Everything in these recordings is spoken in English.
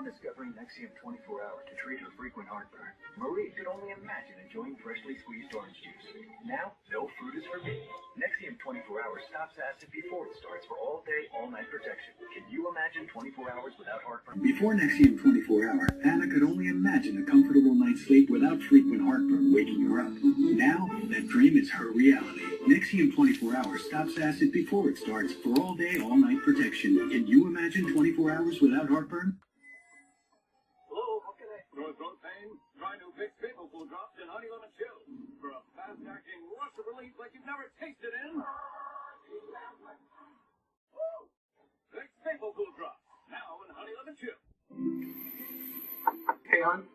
Before discovering Nexium 24 Hour to treat her frequent heartburn, Marie could only imagine enjoying freshly squeezed orange juice. Now, no fruit is forbidden. Nexium 24 Hour stops acid before it starts for all day, all night protection. Can you imagine 24 hours without heartburn? Before Nexium 24 Hour, Anna could only imagine a comfortable night's sleep without frequent heartburn waking her up. Now, that dream is her reality. Nexium 24 Hour stops acid before it starts for all day, all night protection. Can you imagine 24 hours without heartburn? Hello, how can I? Sore throat pain? Try new Vicks Vapor Cool Drops and Honey Lemon Chill for a fast-acting rush of relief like you've never tasted in. Vicks Vapor Cool Drops, now in Honey Lemon Chill. Hey, hon.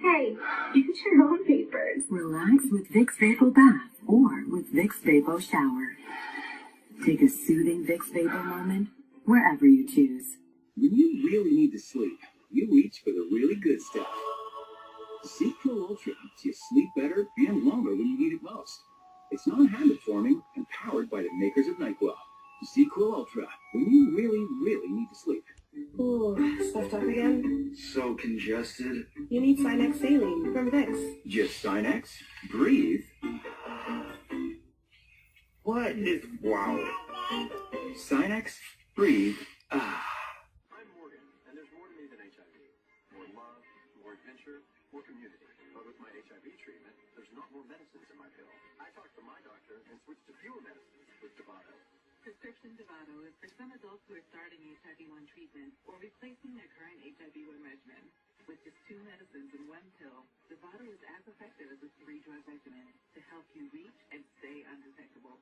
Hey, use your own papers. Relax with Vicks Vapor Bath or with Vicks Vapor Shower. Take a soothing Vicks Vapor moment wherever you choose. When you really need to sleep, you reach for the really good stuff. Sequel Ultra helps you sleep better and longer when you need it most. It's non-habit forming and powered by the makers of NyQuil. Sequel Ultra, when you really, really need to sleep. Oh, stuffed up again? So congested. You need Sinex saline from Vicks. Just Sinex? Breathe. What is wow? Sinex? Breathe. Ah. I'm Morgan, and there's more to me than HIV. More love, more adventure, more community. But with my HIV treatment, there's not more medicines in my pill. I talked to my doctor and switched to fewer medicines with Dovato. Prescription Dovato is for some adults who are starting HIV-1 treatment or replacing their current HIV-1 regimen. With just 2 medicines in one pill, Dovato is as effective as a 3-drug regimen to help you reach and stay undetectable.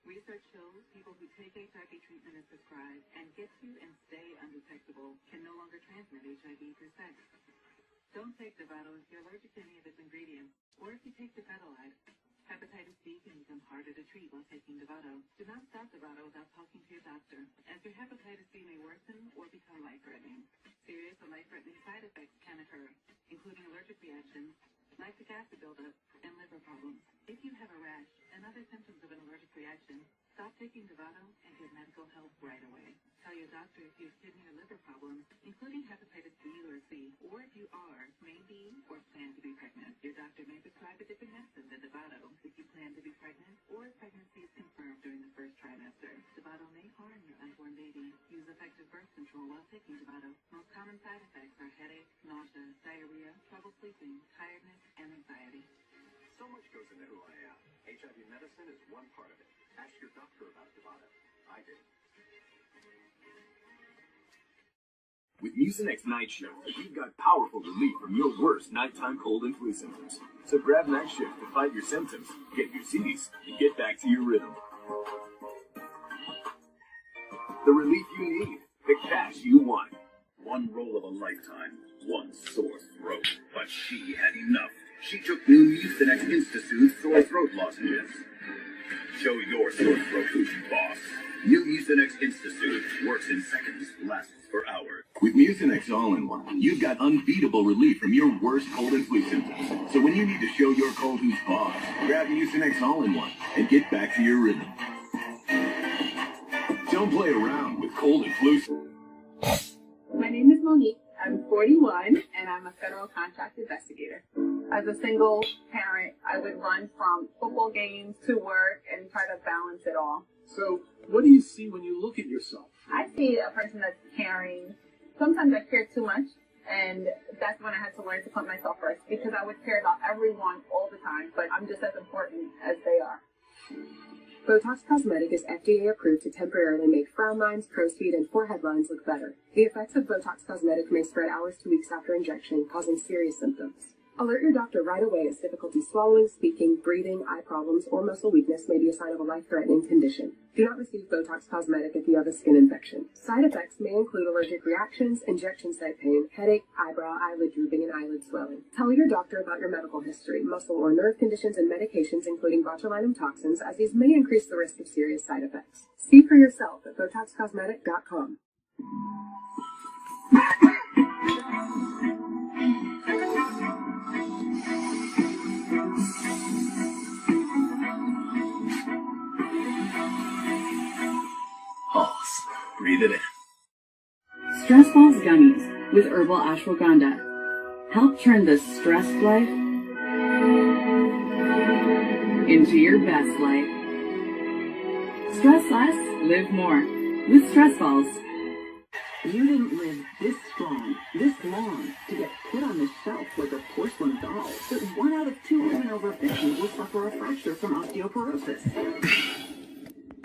Research shows people who take HIV treatment as prescribed and get to and stay undetectable can no longer transmit HIV through sex. Don't take Dovato if you're allergic to any of its ingredients, or if you take Dofetilide. Hepatitis B can become harder to treat while taking Dovato. Do not stop Dovato without talking to your doctor, as your hepatitis B may worsen or become life-threatening. Serious or life-threatening side effects can occur, including allergic reactions, lactic acid buildup, and liver problems. If you have a rash and other symptoms of an allergic reaction, stop taking Dovato and get medical help right away. Tell your doctor if you have kidney or liver problems, including hepatitis B or C, or if you are, may be, or plan to be pregnant. Your doctor may prescribe a different medicine than Dovato if you plan to be pregnant or if pregnancy is confirmed during the first trimester. Dovato may harm your unborn baby. Use effective birth control while taking Dovato. Most common side effects are headache, nausea, diarrhea, trouble sleeping, tiredness, and anxiety. So much goes into who I am. HIV medicine is one part of it. Ask your doctor about Dovato. I did. With Mucinex Night Shift, you've got powerful relief from your worst nighttime cold and flu symptoms. So grab Night Shift to fight your symptoms, get your C's, and get back to your rhythm. The relief you need, the cash you want. One roll of a lifetime, one sore throat. But she had enough. She took new Mucinex InstaSoothe sore throat lozenges. Show your sore throat who's boss. New Mucinex InstaSoothe works in seconds, lasts for hours. With Mucinex All-in-One, you've got unbeatable relief from your worst cold and flu symptoms. So when you need to show your cold who's boss, grab Mucinex All-in-One and get back to your rhythm. Don't play around with cold and flu. My name is Monique. I'm 41, and I'm a federal contract investigator. As a single parent, I would run from football games to work and try to balance it all. So, what do you see when you look at yourself? I see a person that's caring. Sometimes I care too much, and that's when I had to learn to put myself first, because I would care about everyone all the time, but I'm just as important as they are. Botox Cosmetic is FDA approved to temporarily make frown lines, crow's feet, and forehead lines look better. The effects of Botox Cosmetic may spread hours to weeks after injection, causing serious symptoms. Alert your doctor right away as difficulty swallowing, speaking, breathing, eye problems, or muscle weakness may be a sign of a life-threatening condition. Do not receive Botox Cosmetic if you have a skin infection. Side effects may include allergic reactions, injection site pain, headache, eyebrow, eyelid drooping, and eyelid swelling. Tell your doctor about your medical history, muscle or nerve conditions, and medications including botulinum toxins, as these may increase the risk of serious side effects. See for yourself at BotoxCosmetic.com. Pulse. Breathe it in. Stress Balls Gummies with herbal ashwagandha. Help turn the stressed life into your best life. Stress less, live more with Stress Balls. You didn't live this strong, this long, to get put on the shelf like a porcelain doll. But 1 out of 2 women over 50 will suffer a fracture from osteoporosis.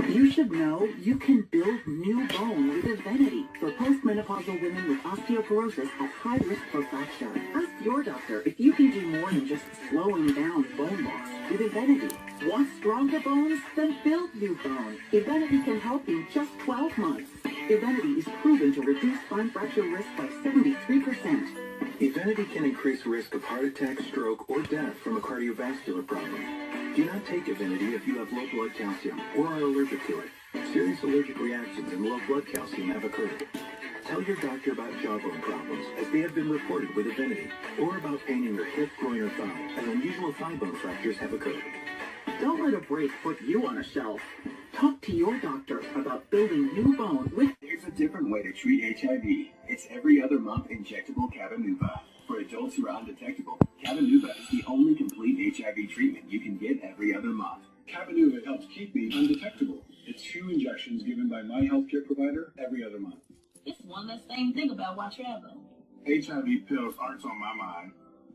You should know you can build new bone with Evenity for postmenopausal women with osteoporosis at high risk for fracture. Ask your doctor if you can do more than just slowing down bone loss with Evenity. Want stronger bones? Then build new bone. Evenity can help in just 12 months. Evenity is proven to reduce spine fracture risk by 73%. Evenity can increase risk of heart attack, stroke, or death from a cardiovascular problem. Do not take Evenity if you have low blood calcium or are allergic to it. Serious allergic reactions and low blood calcium have occurred. Tell your doctor about jawbone problems, as they have been reported with Evenity, or about pain in your hip, groin, or thigh, as unusual thigh bone fractures have occurred. Don't let a break put you on a shelf. Talk to your doctor about building new bone with... Here's a different way to treat HIV. It's every other month injectable Cabenuva. For adults who are undetectable, Cabenuva is the only complete HIV treatment you can get every other month. Cabenuva helps keep me undetectable. It's 2 injections given by my healthcare provider every other month. It's one less thing to think about while traveling. HIV pills aren't on my mind.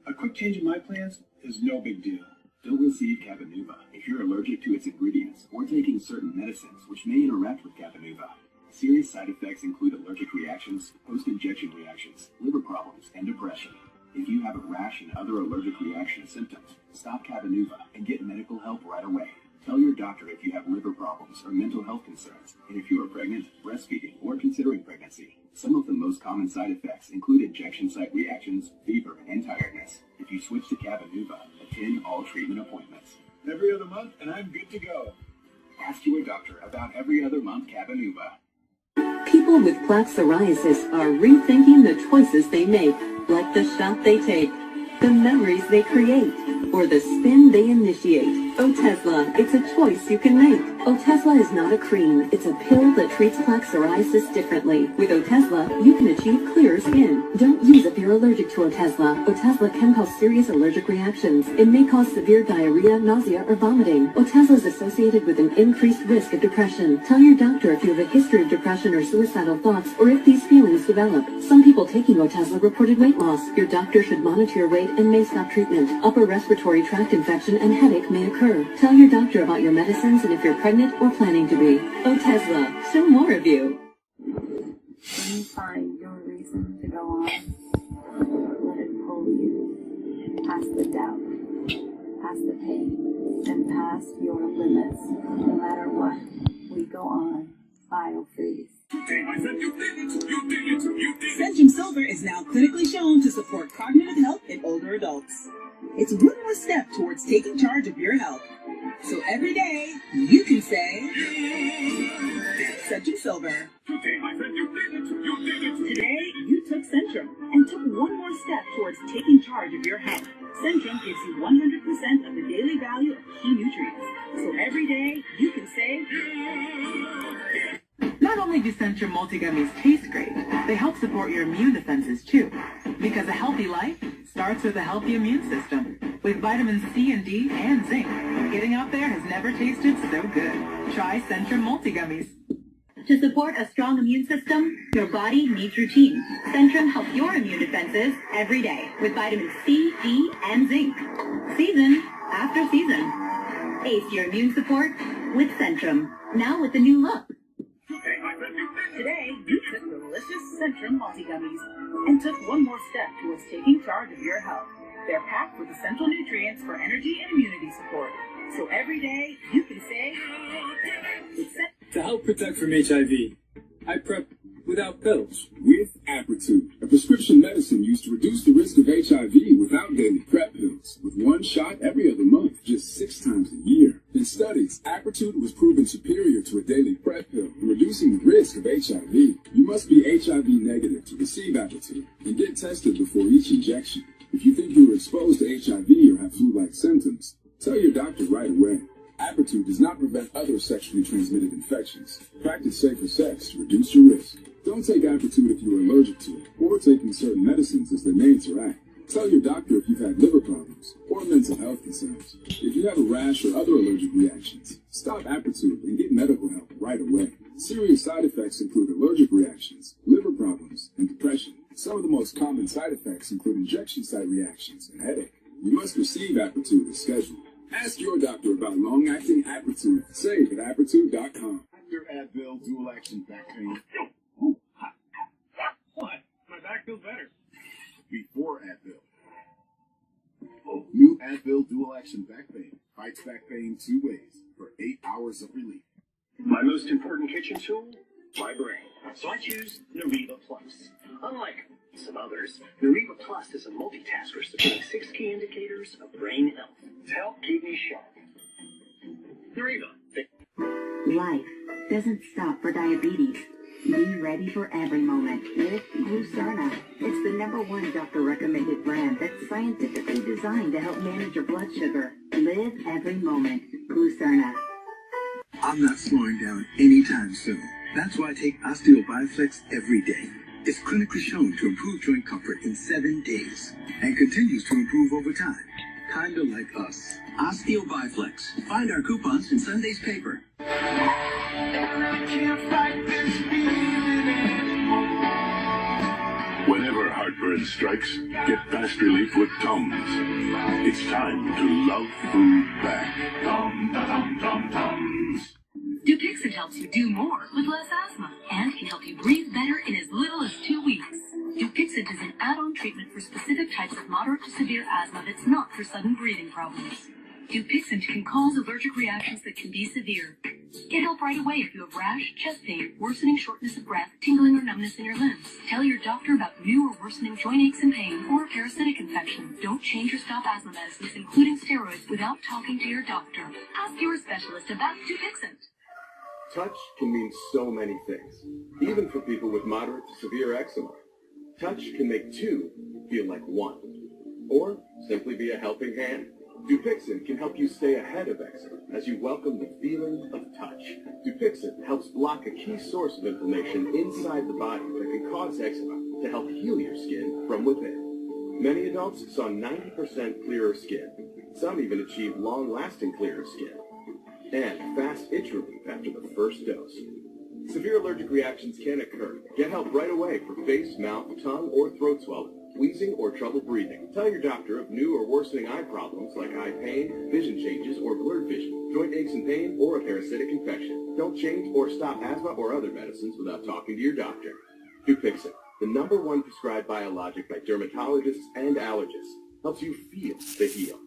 A quick change in my plans is no big deal. Don't receive Cabenuva if you're allergic to its ingredients or taking certain medicines which may interact with Cabenuva. Serious side effects include allergic reactions, post-injection reactions, liver problems, and depression. If you have a rash and other allergic reaction symptoms, stop Cabenuva and get medical help right away. Tell your doctor if you have liver problems or mental health concerns, and if you are pregnant, breastfeeding, or considering pregnancy. Some of the most common side effects include injection site reactions, fever, and tiredness. If you switch to Cabenuva, attend all treatment appointments. Every other month, and I'm good to go. Ask your doctor about every other month Cabenuva. People with plaque psoriasis are rethinking the choices they make, like the shot they take, the memories they create, or the spin they initiate. Otezla, it's a choice you can make. Otezla is not a cream, it's a pill that treats plaque psoriasis differently. With Otezla, you can achieve clearer skin. Don't use if you're allergic to Otezla. Otezla can cause serious allergic reactions. It may cause severe diarrhea, nausea, or vomiting. Otezla is associated with an increased risk of depression. Tell your doctor if you have a history of depression or suicidal thoughts, or if these feelings develop. Some people taking Otezla reported weight loss. Your doctor should monitor your weight and may stop treatment. Upper respiratory tract infection and headache may occur. Tell your doctor about your medicines and if you're pregnant or planning to be. Otezla, show more of you. When you find your reason to go on, let it pull you past the doubt, past the pain, and past your limits. No matter what, we go on. Biofreeze. Centrum Silver is now clinically shown to support cognitive health in older adults. It's one more step towards taking charge of your health. So every day, you can say, Centrum Silver. Today, you took Centrum and took one more step towards taking charge of your health. Centrum gives you 100% of the daily value of key nutrients. So every day, you can say, Not only do Centrum multigummies taste great, they help support your immune defenses too. Because a healthy life starts with a healthy immune system. With vitamins C and D and zinc, getting out there has never tasted so good. Try Centrum multigummies. To support a strong immune system, your body needs routine. Centrum helps your immune defenses every day with vitamins C, D, and zinc. Season after season. Ace your immune support with Centrum. Now with a new look. Today, you took delicious Centrum multigummies and took one more step towards taking charge of your health. They're packed with essential nutrients for energy and immunity support. So every day, you can say, To help protect from HIV, I prep without pills. With Apretude, a prescription medicine used to reduce the risk of HIV without daily PrEP pills. With one shot every other month, just 6 times a year. In studies, Apretude was proven superior to a daily PrEP pill in reducing the risk of HIV. You must be HIV negative to receive Apretude and get tested before each injection. If you think you are exposed to HIV or have flu-like symptoms, tell your doctor right away. Apretude does not prevent other sexually transmitted infections. Practice safer sex to reduce your risk. Don't take Apretude if you are allergic to it, or taking certain medicines as they may interact. Tell your doctor if you've had liver problems or mental health concerns. If you have a rash or other allergic reactions, stop Apretude and get medical help right away. Serious side effects include allergic reactions, liver problems, and depression. Some of the most common side effects include injection site reactions and headache. You must receive Apretude as scheduled. Ask your doctor about long-acting Apretude. Save at Apretude.com. After Advil dual action back pain. What? My back feels better. Before Advil. New Advil dual action back pain fights back pain 2 ways for 8 hours of relief. My most important kitchen tool? My brain. So I choose Nariva Plus. Unlike some others, Nariva Plus is a multitasker supporting 6 key indicators of brain health to help keep me sharp. Nariva. Life doesn't stop for diabetes. Be ready for every moment with Glucerna. It's the #1 doctor-recommended brand that's scientifically designed to help manage your blood sugar. Live every moment. Glucerna. I'm not slowing down anytime soon. That's why I take Osteo Biflex every day. It's clinically shown to improve joint comfort in 7 days and continues to improve over time. Kinda like us. Osteo Biflex. Find our coupons in Sunday's paper. Whenever heartburn strikes, get fast relief with Tums. It's time to love food back. Tums. Dupixent helps you do more with less asthma and can help you breathe better in as little as 2 weeks. Dupixent is an add-on treatment for specific types of moderate to severe asthma that's not for sudden breathing problems. Dupixent can cause allergic reactions that can be severe. Get help right away if you have rash, chest pain, worsening shortness of breath, tingling or numbness in your limbs. Tell your doctor about new or worsening joint aches and pain or a parasitic infection. Don't change or stop asthma medicines, including steroids, without talking to your doctor. Ask your specialist about Dupixent. Touch can mean so many things, even for people with moderate to severe eczema. Touch can make 2 feel like 1, or simply be a helping hand. Dupixent can help you stay ahead of eczema as you welcome the feeling of touch. Dupixent helps block a key source of inflammation inside the body that can cause eczema to help heal your skin from within. Many adults saw 90% clearer skin. Some even achieved long-lasting clearer skin. And fast itch relief after the first dose. Severe allergic reactions can occur. Get help right away for face, mouth, tongue, or throat swelling, wheezing, or trouble breathing. Tell your doctor of new or worsening eye problems like eye pain, vision changes, or blurred vision, joint aches and pain, or a parasitic infection. Don't change or stop asthma or other medicines without talking to your doctor. Dupixent, the #1 prescribed biologic by dermatologists and allergists, helps you feel the heal.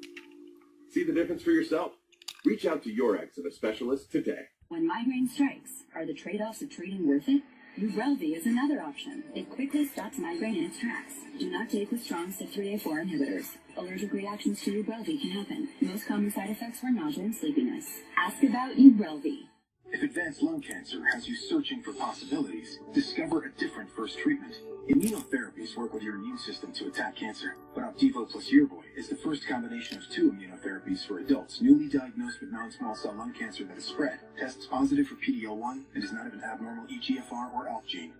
See the difference for yourself? Reach out to your eczema specialist today. When migraine strikes, are the trade-offs of treating worth it? Ubrelvy is another option. It quickly stops migraine in its tracks. Do not take with strong CYP3A4 inhibitors. Allergic reactions to Ubrelvy can happen. Most common side effects are nausea and sleepiness. Ask about Ubrelvy. If advanced lung cancer has you searching for possibilities, discover a different first treatment. Immunotherapies work with your immune system to attack cancer, but Opdivo plus Yervoy is the first combination of 2 immunotherapies for adults newly diagnosed with non-small cell lung cancer that is spread, tests positive for PD-L1, and does not have an abnormal EGFR or ALK gene.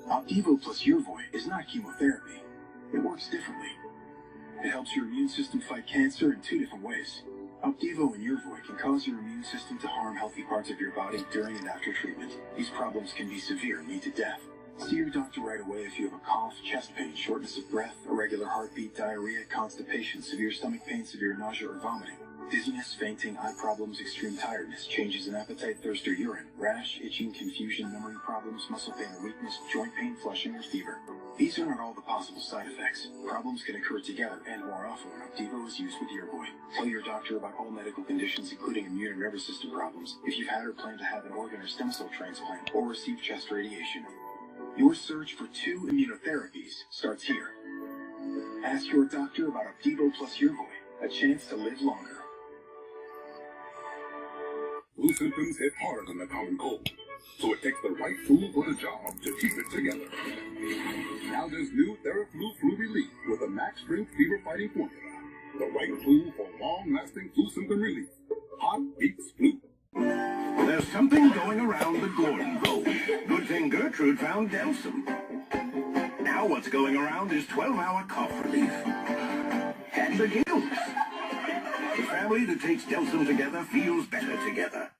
Opdivo plus Yervoy is not chemotherapy. It works differently. It helps your immune system fight cancer in 2 different ways. Opdivo and Yervoy can cause your immune system to harm healthy parts of your body during and after treatment. These problems can be severe and lead to death. See your doctor right away if you have a cough, chest pain, shortness of breath, irregular heartbeat, diarrhea, constipation, severe stomach pain, severe nausea or vomiting, dizziness, fainting, eye problems, extreme tiredness, changes in appetite, thirst or urine, rash, itching, confusion, memory problems, muscle pain or weakness, joint pain, flushing or fever. These are not all the possible side effects. Problems can occur together and more often when Opdivo is used with Yervoy. Tell your doctor about all medical conditions, including immune and nervous system problems, if you've had or plan to have an organ or stem cell transplant, or receive chest radiation. Your search for 2 immunotherapies starts here. Ask your doctor about Opdivo plus Yervoy, a chance to live longer. Flu symptoms hit hard on the common cold, so it takes the right tool for the job to keep it together. Now there's new Theraflu Flu Relief with a max strength fever fighting formula. The right tool for long-lasting flu symptom relief. Hot beats flu. There's something going around the Gordon vote. Good thing Gertrude found Delsum. Now what's going around is 12-hour cough relief. And the gills. The family that takes Delsum together feels better together.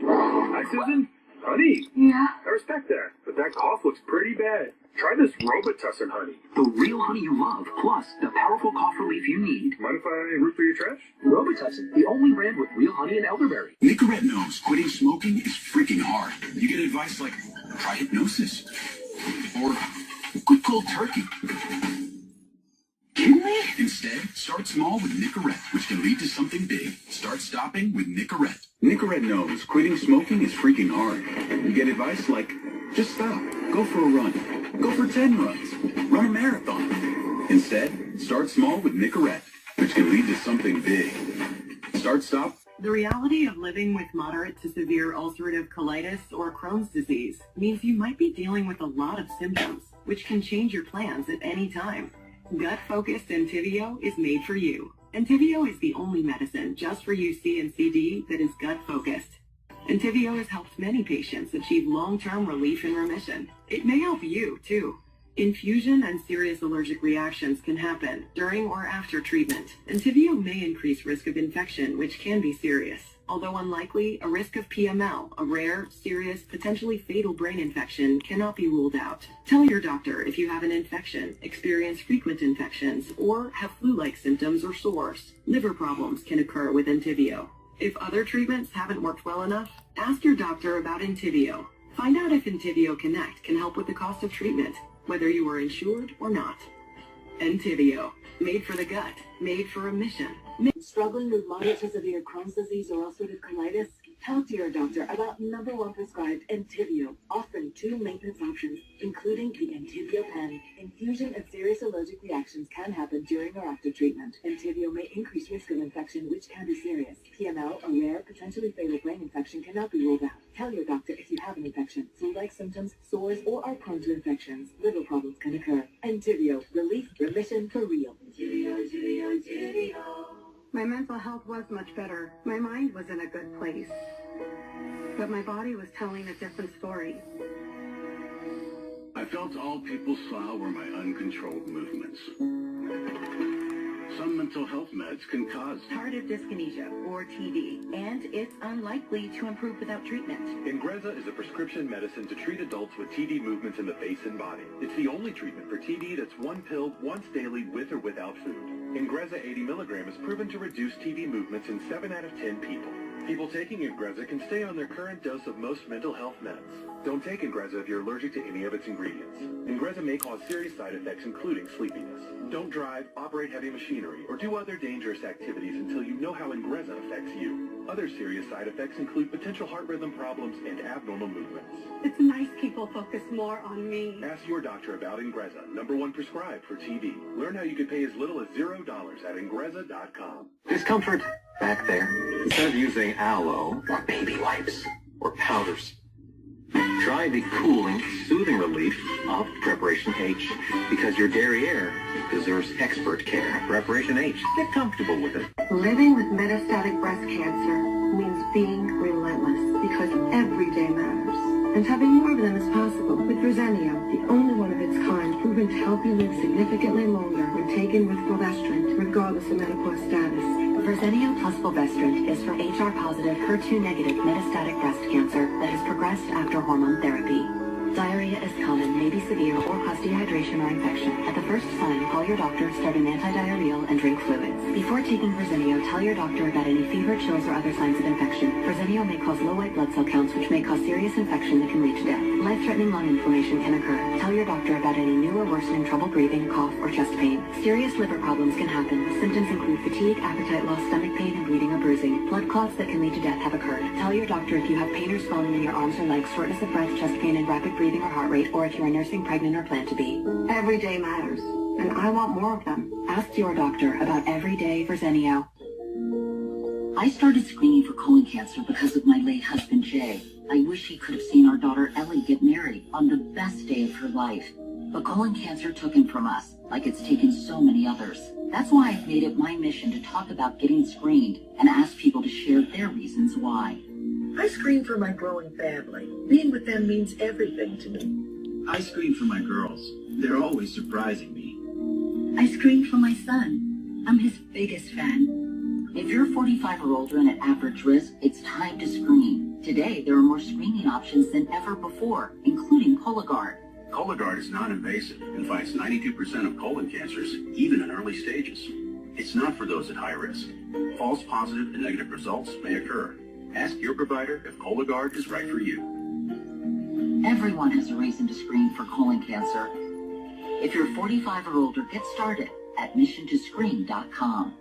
Hi, Susan. Honey. Yeah? I respect that, but that cough looks pretty bad. Try this Robitussin honey. The real honey you love, plus the powerful cough relief you need. Mind if I root through your trash? Robitussin, the only brand with real honey and elderberry. Nicorette knows quitting smoking is freaking hard. You get advice like, try hypnosis. Or, quit cold turkey. Kidding me? Instead, start small with Nicorette, which can lead to something big. Start stopping with Nicorette. Nicorette knows quitting smoking is freaking hard. You get advice like, just stop. Go for a run. Go for 10 runs. Run a marathon. Instead, start small with Nicorette, which can lead to something big. Start, stop. The reality of living with moderate to severe ulcerative colitis or Crohn's disease means you might be dealing with a lot of symptoms, which can change your plans at any time. Gut-focused Entyvio is made for you. Entyvio is the only medicine just for UC and CD that is gut-focused. Entyvio has helped many patients achieve long-term relief and remission. It may help you, too. Infusion and serious allergic reactions can happen during or after treatment. Entyvio may increase risk of infection, which can be serious. Although unlikely, a risk of PML, a rare, serious, potentially fatal brain infection, cannot be ruled out. Tell your doctor if you have an infection, experience frequent infections, or have flu-like symptoms or sores. Liver problems can occur with Entyvio. If other treatments haven't worked well enough, ask your doctor about Entyvio. Find out if Entyvio Connect can help with the cost of treatment, whether you are insured or not. Entyvio, made for the gut, made for remission. Struggling with moderate to severe Crohn's disease or ulcerative colitis? Talk to your doctor about #1 prescribed Entyvio, offering 2 maintenance options, including the Entyvio pen. Infusion and serious allergic reactions can happen during or after treatment. Entyvio may increase risk of infection, which can be serious. PML, a rare, potentially fatal brain infection, cannot be ruled out. Tell your doctor if you have an infection, flu-like symptoms, sores, or are prone to infections. Liver problems can occur. Entyvio, relief, remission for real. Entyvio. My mental health was much better. My mind was in a good place. But my body was telling a different story. I felt all people saw were my uncontrolled movements. Some mental health meds can cause Tardive dyskinesia, or TD, and it's unlikely to improve without treatment. Ingrezza is a prescription medicine to treat adults with TD movements in the face and body. It's the only treatment for TD that's one pill once daily with or without food. Ingrezza 80 milligram is proven to reduce TD movements in 7 out of 10 people. People taking Ingrezza can stay on their current dose of most mental health meds. Don't take Ingrezza if you're allergic to any of its ingredients. Ingrezza may cause serious side effects, including sleepiness. Don't drive, operate heavy machinery, or do other dangerous activities until you know how Ingrezza affects you. Other serious side effects include potential heart rhythm problems and abnormal movements. It's nice people focus more on me. Ask your doctor about Ingrezza, #1 prescribed for TD. Learn how you can pay as little as $0 at Ingrezza.com. Discomfort? Back there. Instead of using aloe or baby wipes or powders, try the cooling, soothing relief of Preparation H, because your derriere deserves expert care. Preparation H. Get comfortable with it. Living with metastatic breast cancer means being relentless, because every day matters. And having more of them is possible with Verzenio, the only one of its kind proven to help you live significantly longer when taken with fulvestrant, regardless of menopause status. Verzenio plus fulvestrant is for HR-positive, HER2-negative metastatic breast cancer that has progressed after hormone therapy. Diarrhea is common, may be severe, or cause dehydration or infection. At the first sign, call your doctor, start an antidiarrheal, and drink fluids. Before taking Verzenio, tell your doctor about any fever, chills, or other signs of infection. Verzenio may cause low white blood cell counts, which may cause serious infection that can lead to death. Life-threatening lung inflammation can occur. Tell your doctor about any new or worsening trouble breathing, cough, or chest pain. Serious liver problems can happen. Symptoms include fatigue, appetite loss, stomach pain, and bleeding or bruising. Blood clots that can lead to death have occurred. Tell your doctor if you have pain or swelling in your arms or legs, shortness of breath, chest pain, and rapid breathing or heart rate, or if you are nursing, pregnant, or plan to be. Every day matters, and I want more of them. Ask your doctor about everyday Verzenio. I started screening for colon cancer because of my late husband, Jay. I wish he could have seen our daughter, Ellie, get married on the best day of her life. But colon cancer took him from us, like it's taken so many others. That's why I've made it my mission to talk about getting screened and ask people to share their reasons why. I screen for my growing family. Being with them means everything to me. I screen for my girls. They're always surprising me. I screen for my son. I'm his biggest fan. If you're 45 or older and at average risk, it's time to screen. Today, there are more screening options than ever before, including Cologuard. Cologuard is non-invasive and fights 92% of colon cancers, even in early stages. It's not for those at high risk. False positive and negative results may occur. Ask your provider if Cologuard is right for you. Everyone has a reason to screen for colon cancer. If you're 45 or older, get started at missiontoscreen.com.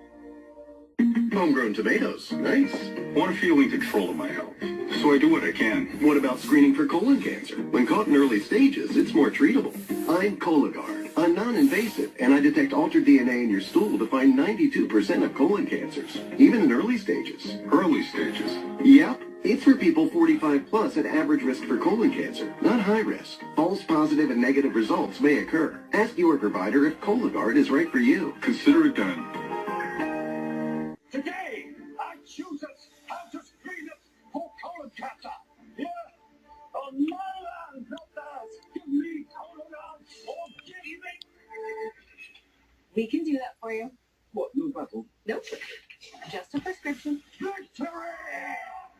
Homegrown tomatoes. Nice. I want to feel in control of my health, so I do what I can. What about screening for colon cancer? When caught in early stages, it's more treatable. I'm Cologuard. I'm non-invasive, and I detect altered DNA in your stool to find 92% of colon cancers, even in early stages. Early stages? Yep. It's for people 45 plus at average risk for colon cancer, not high risk. False positive and negative results may occur. Ask your provider if Cologuard is right for you. Consider it done. Today, I choose us how to screen us for colon cancer. Yeah, on my land, not theirs. Give me Cologuard or give me... We can do that for you. What, no battle? Nope. Just a prescription. Victory!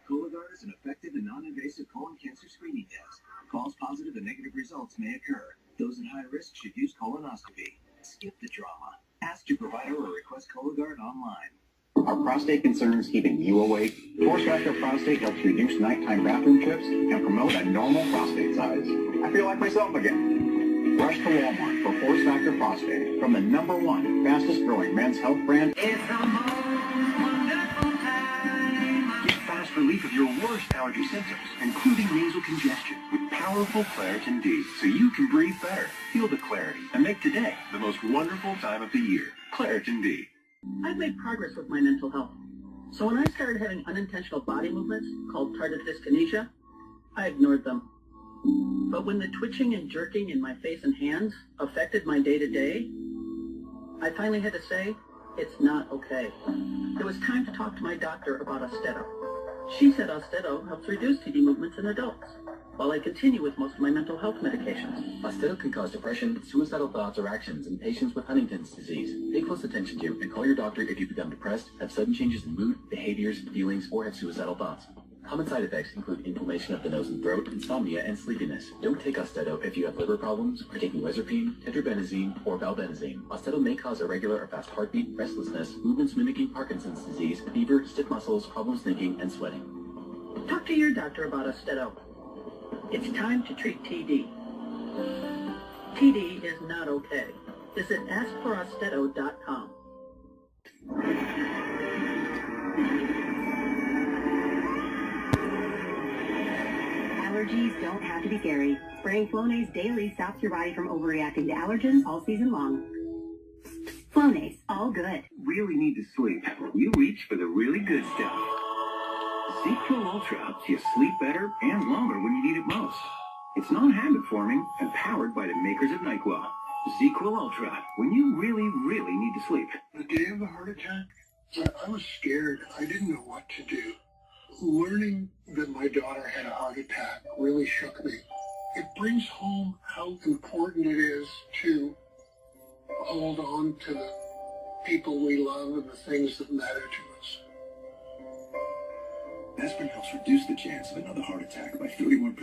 Cologuard is an effective and non-invasive colon cancer screening test. False positive and negative results may occur. Those at high risk should use colonoscopy. Skip the drama. Ask your provider or request Cologuard online. Are prostate concerns keeping you awake? Force Factor Prostate helps reduce nighttime bathroom trips and promote a normal prostate size. I feel like myself again. Rush to Walmart for Force Factor Prostate from the #1 fastest growing men's health brand. It's the most wonderful time. Get fast relief of your worst allergy symptoms, including nasal congestion, with powerful Claritin D, so you can breathe better, feel the clarity, and make today the most wonderful time of the year. Claritin D. I've made progress with my mental health. So when I started having unintentional body movements called tardive dyskinesia, I ignored them. But when the twitching and jerking in my face and hands affected my day-to-day, I finally had to say, it's not okay. It was time to talk to my doctor about Austedo. She said Austedo helps reduce TD movements in adults, while I continue with most of my mental health medications. Austedo can cause depression, suicidal thoughts, or actions in patients with Huntington's disease. Pay close attention to and call your doctor if you become depressed, have sudden changes in mood, behaviors, feelings, or have suicidal thoughts. Common side effects include inflammation of the nose and throat, insomnia, and sleepiness. Don't take Austedo if you have liver problems, are taking rezapine, tetrabenazine, or valbenazine. Austedo may cause irregular or fast heartbeat, restlessness, movements mimicking Parkinson's disease, fever, stiff muscles, problems thinking, and sweating. Talk to your doctor about Austedo. It's time to treat TD. TD is not okay. Visit askforaustedo.com. Allergies don't have to be scary. Spraying Flonase daily stops your body from overreacting to allergens all season long. Flonase, all good. Really need to sleep. You reach for the really good stuff. Sequel Ultra helps you sleep better and longer when you need it most. It's non-habit forming and powered by the makers of NyQuil. Sequel Ultra, when you really, really need to sleep. The day of the heart attack, I was scared. I didn't know what to do. Learning that my daughter had a heart attack really shook me. It brings home how important it is to hold on to the people we love and the things that matter to us. Aspirin helps reduce the chance of another heart attack by 31%.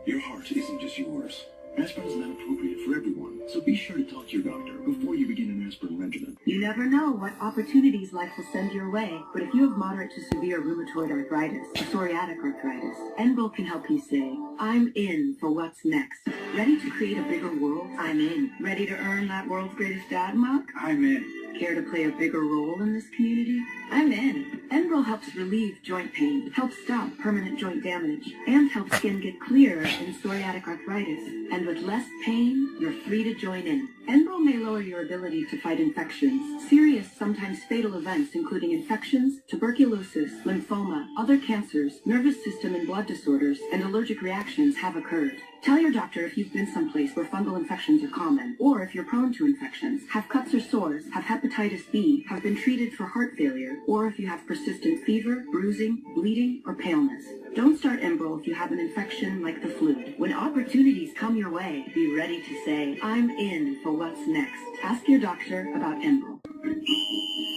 Your heart isn't just yours. Aspirin is not appropriate for everyone, so be sure to talk to your doctor before you begin an aspirin regimen. You never know what opportunities life will send your way, but if you have moderate to severe rheumatoid arthritis, or psoriatic arthritis, Enbrel can help you say, I'm in for what's next. Ready to create a bigger world? I'm in. Ready to earn that world's greatest dad mug? I'm in. Care to play a bigger role in this community? I'm in. Enbrel helps relieve joint pain, helps stop permanent joint damage, and helps skin get clearer in psoriatic arthritis. And with less pain, you're free to join in. Enbrel may lower your ability to fight infections. Serious, sometimes fatal events including infections, tuberculosis, lymphoma, other cancers, nervous system and blood disorders, and allergic reactions have occurred. Tell your doctor if you've been someplace where fungal infections are common, or if you're prone to infections, have cuts or sores, have hepatitis B, have been treated for heart failure, or if you have persistent fever, bruising, bleeding, or paleness. Don't start Enbrel if you have an infection like the flu. When opportunities come your way, be ready to say, I'm in for what's next. Ask your doctor about Enbrel.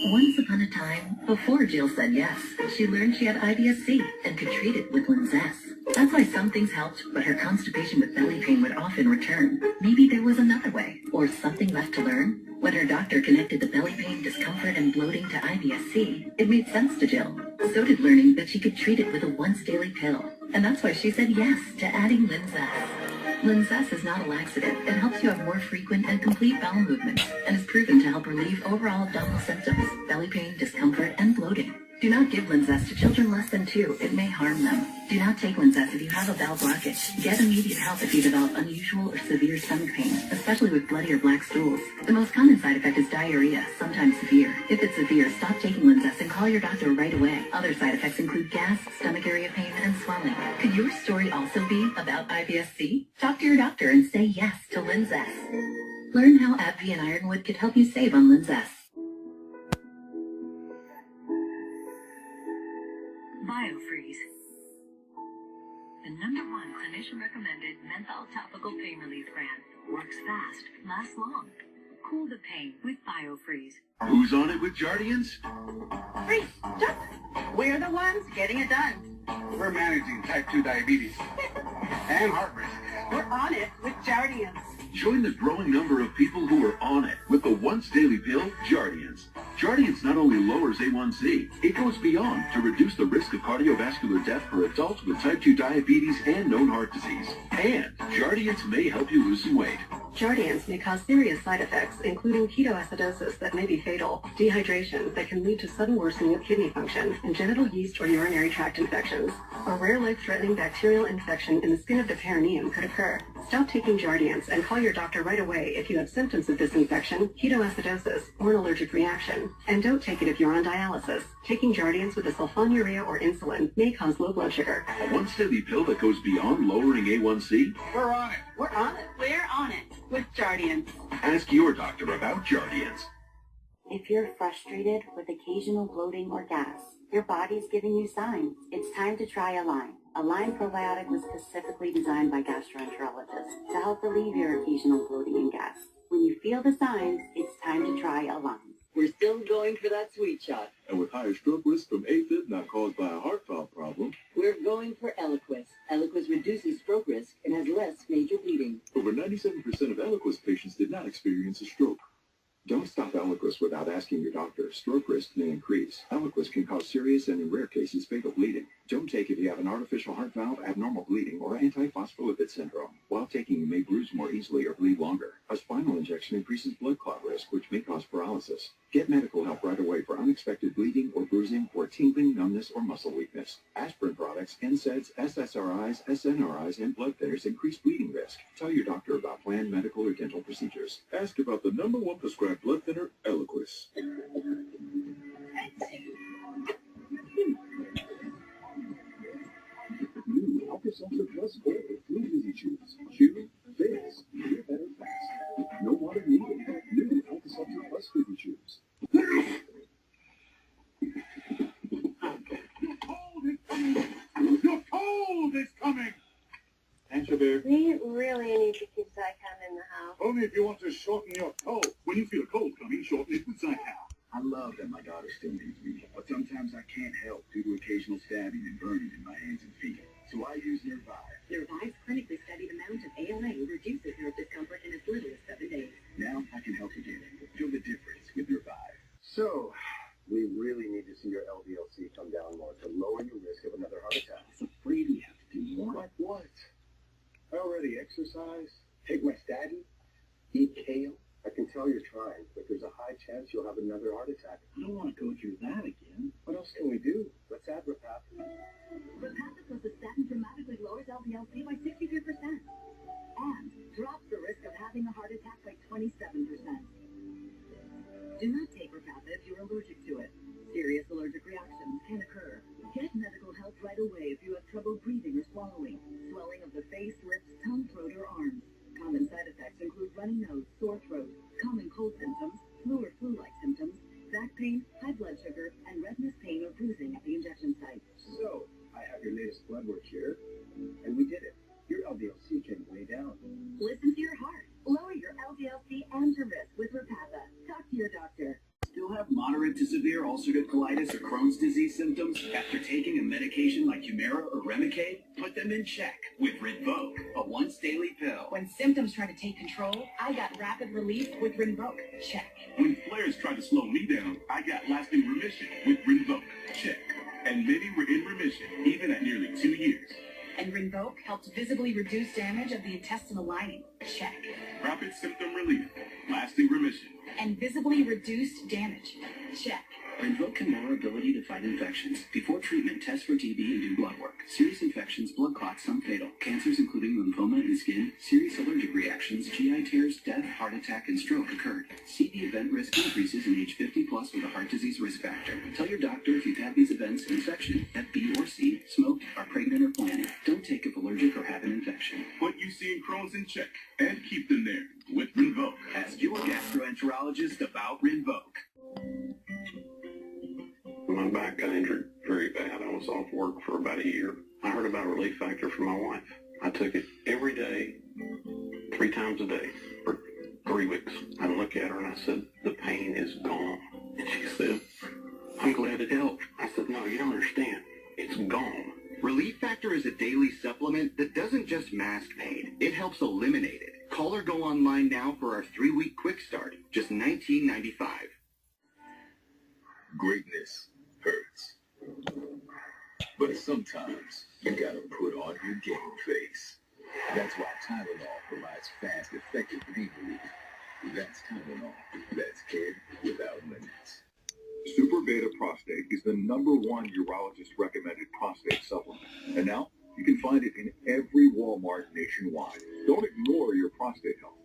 Once upon a time, before Jill said yes, she learned she had IBS-C and could treat it with Linzess. That's why some things helped, but her constipation with belly pain would often return. Maybe there was another way, or something left to learn. When her doctor connected the belly pain, discomfort, and bloating to IBS-C, it made sense to Jill. So did learning that she could treat it with a once-daily pill. And that's why she said yes to adding Linzess. Linzess is not a laxative. It helps you have more frequent and complete bowel movements, and is proven to help relieve overall abdominal symptoms, belly pain, discomfort, and bloating. Do not give Linzess to children less than 2. It may harm them. Do not take Linzess if you have a bowel blockage. Get immediate help if you develop unusual or severe stomach pain, especially with bloody or black stools. The most common side effect is diarrhea, sometimes severe. If it's severe, stop taking Linzess and call your doctor right away. Other side effects include gas, stomach area pain, and swelling. Could your story also be about IBS-C? Talk to your doctor and say yes to Linzess. Learn how AbbVie and Ironwood could help you save on Linzess. BioFreeze. The #1 clinician-recommended menthol topical pain relief brand. Works fast, lasts long. Cool the pain with BioFreeze. Who's on it with Jardians? Freeze, stop. We're the ones getting it done. We're managing type 2 diabetes and heart risk. We're on it with Jardians. Join the growing number of people who are on it with the once-daily pill, Jardians. Jardians not only lowers A1C, it goes beyond to reduce the risk of cardiovascular death for adults with type 2 diabetes and known heart disease. And Jardians may help you lose some weight. Jardians may cause serious side effects, including ketoacidosis that may be fatal, dehydration that can lead to sudden worsening of kidney function, and genital yeast or urinary tract infections. A rare life-threatening bacterial infection in the skin of the perineum could occur. Stop taking Jardians and call your doctor right away if you have symptoms of this infection, ketoacidosis, or an allergic reaction. And don't take it if you're on dialysis. Taking Jardians with a sulfonylurea or insulin may cause low blood sugar. A once-daily pill that goes beyond lowering A1C? We're on it. We're on it. We're on it with Jardians. Ask your doctor about Jardians. If you're frustrated with occasional bloating or gas, your body's giving you signs. It's time to try Align. Align probiotic was specifically designed by gastroenterologists to help relieve your occasional bloating and gas. When you feel the signs, it's time to try Align. We're still going for that sweet shot. And with higher stroke risk from AFib not caused by a heart valve problem, we're going for Eliquis. Eliquis reduces stroke risk and has less major bleeding. Over 97% of Eliquis patients did not experience a stroke. Don't stop Eliquis without asking your doctor. Stroke risk may increase. Eliquis can cause serious and, in rare cases, fatal bleeding. Don't take if you have an artificial heart valve, abnormal bleeding, or antiphospholipid syndrome. While taking, you may bruise more easily or bleed longer. A spinal injection increases blood clot risk, which may cause paralysis. Get medical help right away for unexpected bleeding or bruising or tingling, numbness, or muscle weakness. Aspirin products, NSAIDs, SSRIs, SNRIs, and blood thinners increase bleeding risk. Tell your doctor about planned medical or dental procedures. Ask about the #1 prescribed blood thinner, Eliquis. New Alka-Seltzer Plus Gold Flu Easy Chews. Chew, fizz, feel better fast. No water needed. New Alka-Seltzer Plus Fizzy Chews. Your cold is coming! Answer there. We really need to keep Zycam in the house. Only if you want to shorten your cold. When you feel a cold coming, shorten it with Zycam. I love that my daughter still needs me, but sometimes I can't help due to occasional stabbing and burning in my hands and feet. So I use Nervive. Nervive's clinically studied amount of ALA reduces nerve discomfort in as little as 7 days. Now I can help again. Feel the difference with Nervive. So, we really need to see your LDL-C come down more to lower your risk of another heart attack. I was afraid we have to do more. Like what? I already exercise, take my statin, eat kale. I can tell you're trying, but there's a high chance you'll have another heart attack. I don't want to go through that again. What else can we do? Let's add Repatha. Repatha plus a statin dramatically lowers LDL-C by 63% and drops the risk of having a heart attack by 27%. Do not take Repatha if you're allergic to it. Serious allergic reactions can occur. Get medical help right away if you have trouble breathing or swallowing, swelling of the face, lips, tongue, throat, runny nose, sore throat, common cold symptoms, flu or flu-like symptoms, back pain, high blood sugar, and redness, pain, or bruising at the injection site. So, I have your latest blood work here, and we did it. Your LDL-C came way down. Listen to your heart. Lower your LDL-C and your risk with Repatha. Talk to your doctor. Still have moderate to severe ulcerative colitis or Crohn's disease symptoms after taking a medication like Humira or Remicade? Put them in check with Rinvoq, a once-daily pill. When symptoms try to take control, I got rapid relief with Rinvoq. Check. When flares tried to slow me down, I got lasting remission with Rinvoq. Check. And many were in remission, even at nearly 2 years. And Rinvoq helped visibly reduce damage of the intestinal lining. Check. Rapid symptom relief, lasting remission. And visibly reduced damage. Check. Rinvoq can lower ability to fight infections. Before treatment, test for TB and do blood work. Serious infections, blood clots, some fatal. Cancers including lymphoma and skin, serious allergic reactions, GI tears, death, heart attack, and stroke occurred. See the event risk increases in age 50 plus with a heart disease risk factor. Tell your doctor if you've had these events: infection, Hep B or C, smoked, are pregnant or planning. Don't take if allergic or have an infection. Put UC and Crohn's in check and keep them there with Rinvoq. Ask your gastroenterologist about Rinvoq. My back got injured very bad. I was off work for about a year. I heard about Relief Factor from my wife. I took it every day, 3 times a day, for 3 weeks. I looked at her and I said, "The pain is gone." And she said, "I'm glad it helped." I said, "No, you don't understand. It's gone." Relief Factor is a daily supplement that doesn't just mask pain. It helps eliminate it. Call or go online now for our 3-week quick start. Just $19.95. Greatness hurts. But sometimes you gotta put on your game face. That's why Tylenol provides fast, effective pain relief. That's Tylenol. That's kid without limits. Super Beta Prostate is the #1 urologist-recommended prostate supplement. And now, you can find it in every Walmart nationwide. Don't ignore your prostate health.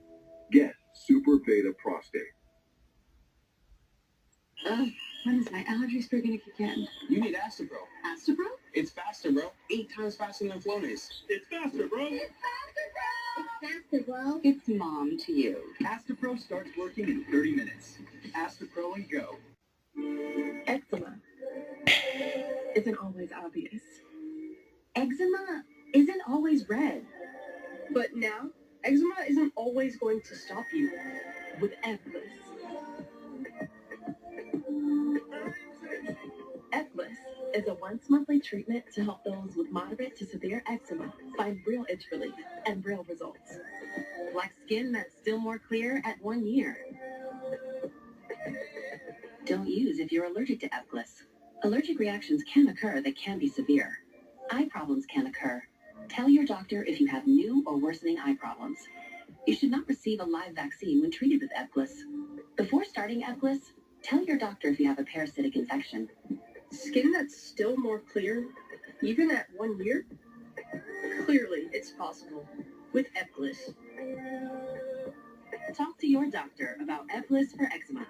Get Super Beta Prostate. When is my allergy spray gonna kick in? You need Astapro. Astapro? It's faster, bro. 8 times faster than Flonase. It's faster, bro. It's faster, bro. It's mom to you. Astapro starts working in 30 minutes. Astapro and go. Eczema isn't always obvious. Eczema isn't always red. But now, eczema isn't always going to stop you with Eclipse. Eclipse is a once-monthly treatment to help those with moderate to severe eczema find real itch relief and real results. Like skin that's still more clear at 1 year. Don't use if you're allergic to Eclipse. Allergic reactions can occur that can be severe. Eye problems can occur. Tell your doctor if you have new or worsening eye problems. You should not receive a live vaccine when treated with Eclipse. Before starting Eclipse, tell your doctor if you have a parasitic infection. Skin that's still more clear, even at 1 year? Clearly, it's possible with Eclipse. Talk to your doctor about Eclipse for eczema.